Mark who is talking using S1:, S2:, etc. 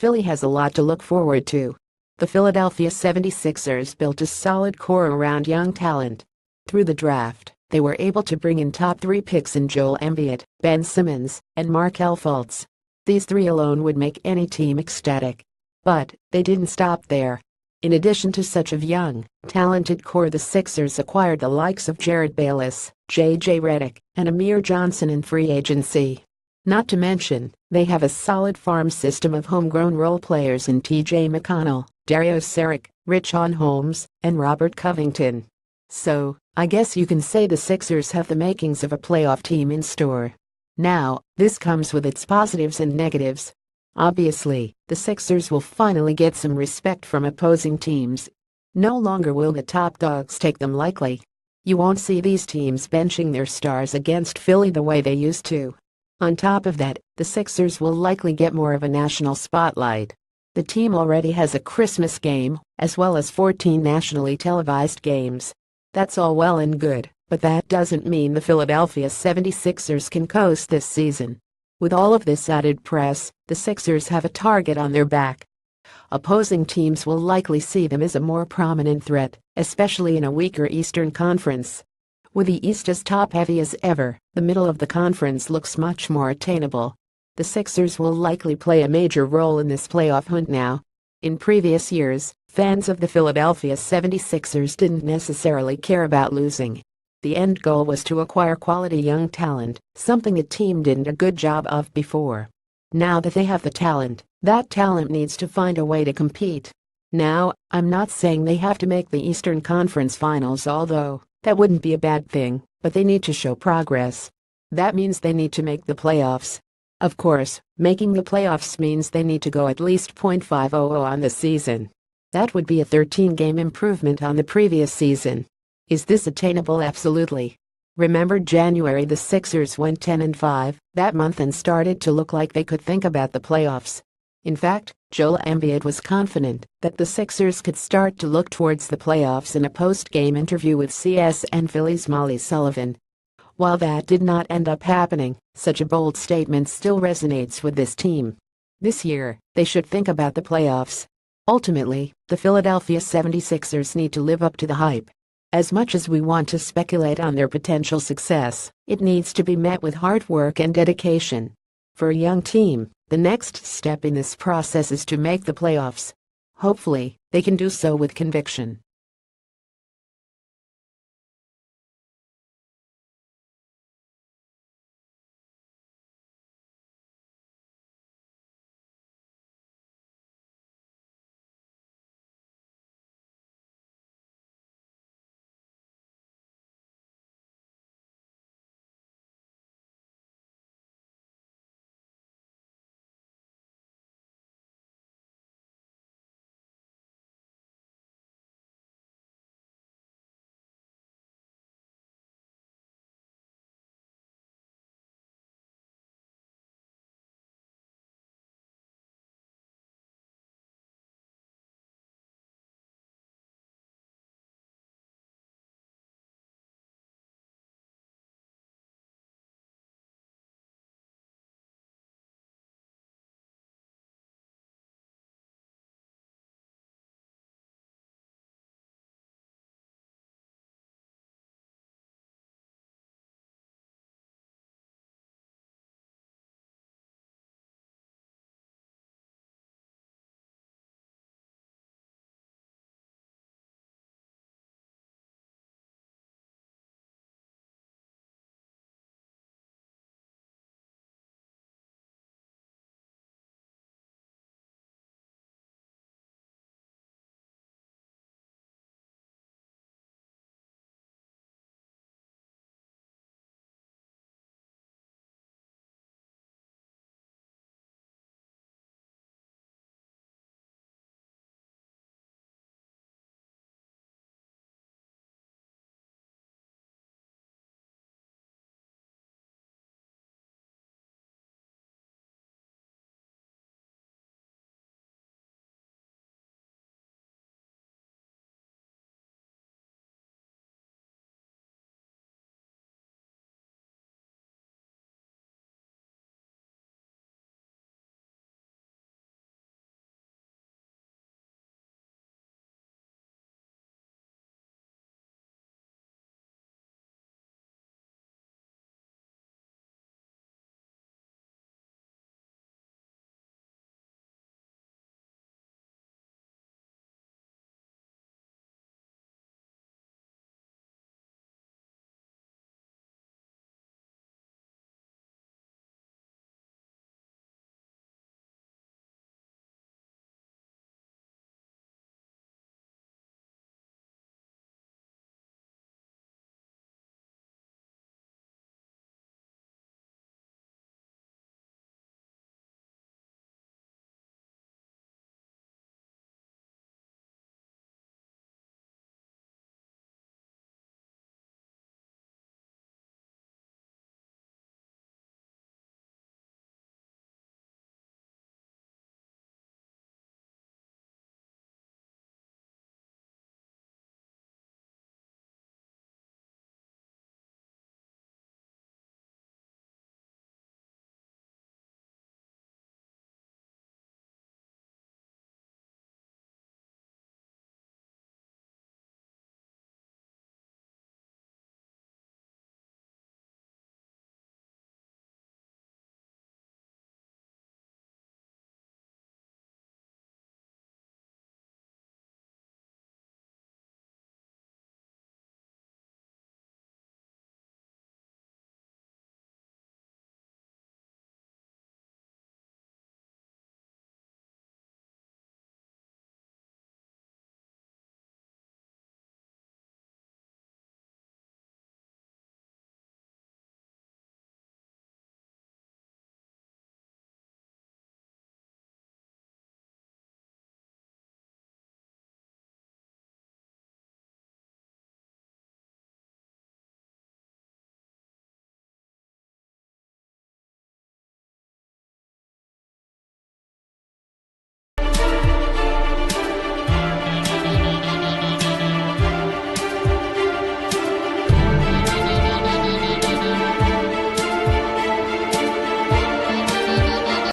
S1: Philly has a lot to look forward to. The Philadelphia 76ers built a solid core around young talent. Through the draft, they were able to bring in top 3 picks in Joel Embiid, Ben Simmons, and Markelle Fultz. These 3 alone would make any team ecstatic. But they didn't stop there. In addition to such a young, talented core, the Sixers acquired the likes of Jared Bayless, J.J. Redick, and Amir Johnson in free agency. Not to mention, they have a solid farm system of homegrown role players in T.J. McConnell, Dario Saric, Richaun Holmes, and Robert Covington. So, I guess you can say the Sixers have the makings of a playoff team in store. Now, this comes with its positives and negatives. Obviously, the Sixers will finally get some respect from opposing teams. No longer will the top dogs take them lightly. You won't see these teams benching their stars against Philly the way they used to. On top of that, the Sixers will likely get more of a national spotlight. The team already has a Christmas game, as well as 14 nationally televised games. That's all well and good, but that doesn't mean the Philadelphia 76ers can coast this season. With all of this added press, the Sixers have a target on their back. Opposing teams will likely see them as a more prominent threat, especially in a weaker Eastern Conference. With the East as top-heavy as ever, the middle of the conference looks much more attainable. The Sixers will likely play a major role in this playoff hunt now. In previous years, fans of the Philadelphia 76ers didn't necessarily care about losing. The end goal was to acquire quality young talent, something the team didn't a good job of before. Now that they have the talent, that talent needs to find a way to compete. Now, I'm not saying they have to make the Eastern Conference Finals, although that wouldn't be a bad thing, but they need to show progress. That means they need to make the playoffs. Of course, making the playoffs means they need to go at least .500 on the season. That would be a 13-game improvement on the previous season. Is this attainable? Absolutely. Remember January, the Sixers went 10-5 that month and started to look like they could think about the playoffs. In fact, Joel Embiid was confident that the Sixers could start to look towards the playoffs in a post-game interview with CSN Philly's Molly Sullivan. While that did not end up happening, such a bold statement still resonates with this team. This year, they should think about the playoffs. Ultimately, the Philadelphia 76ers need to live up to the hype. As much as we want to speculate on their potential success, it needs to be met with hard work and dedication. For a young team, the next step in this process is to make the playoffs. Hopefully, they can do so with conviction.